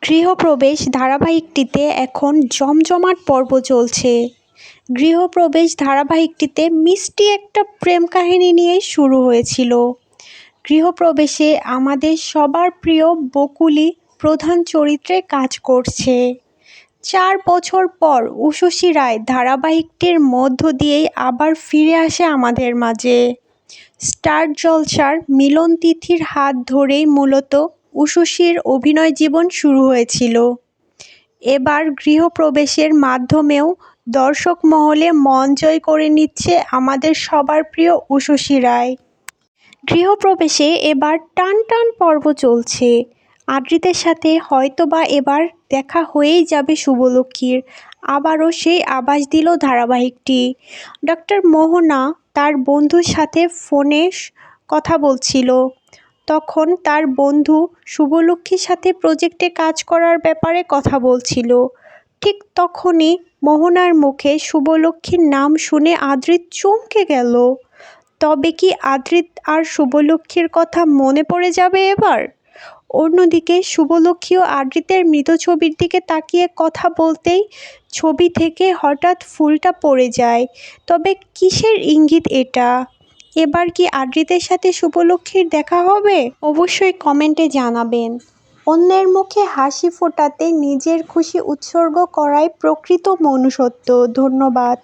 গৃহপ্রবেশ ধারাবাহিকটিতে এখন জমজমাট পর্ব চলছে। গৃহপ্রবেশ ধারাবাহিকটিতে মিষ্টি একটা প্রেম কাহিনী নিয়ে শুরু হয়েছিল। গৃহপ্রবেশে আমাদের সবার প্রিয় বকুলি প্রধান চরিত্রে কাজ করছে। 4 বছর পর উষসী রায় ধারাবাহিকটির মধ্য দিয়েই আবার ফিরে আসে আমাদের মাঝে। স্টার জলসার মিলন তিথির হাত ধরেই মূলত উষসীর অভিনয় জীবন শুরু হয়েছিল। এবার গৃহপ্রবেশের মাধ্যমেও দর্শক মহলে মন জয় করে নিচ্ছে আমাদের সবার প্রিয় উষসী রায়। গৃহপ্রবেশে এবার টান টান পর্ব চলছে। আদ্রিতের সাথে হয়তোবা এবার দেখা হয়েই যাবে শুভলক্ষ্মীর। আবারও সেই আভাস দিল ধারাবাহিকটি। ডক্টর মোহনা তার বন্ধুর সাথে ফোনে কথা বলছিল। তখন তার বন্ধু শুভলক্ষ্মীর সাথে প্রজেক্টে কাজ করার ব্যাপারে কথা বলছিল। ঠিক তখনই মোহনার মুখে শুভলক্ষ্মীর নাম শুনে আদ্রিত চমকে গেল। তবে কি আদ্রিত আর শুভলক্ষ্মীর কথা মনে পড়ে যাবে এবার? অন্যদিকে শুভলক্ষ্মী ও আদ্রিতের মৃত ছবির দিকে তাকিয়ে কথা বলতেই ছবি থেকে হঠাৎ ফুলটা পড়ে যায়। তবে কিসের ইঙ্গিত এটা? এবার কি আদ্রিতের সাথে শুভলক্ষ্মীর দেখা হবে? অবশ্যই কমেন্টে জানাবেন। অন্যের মুখে হাসি ফোটাতে নিজের খুশি উৎসর্গ করাই প্রকৃত মনুষ্যত্ব। ধন্যবাদ।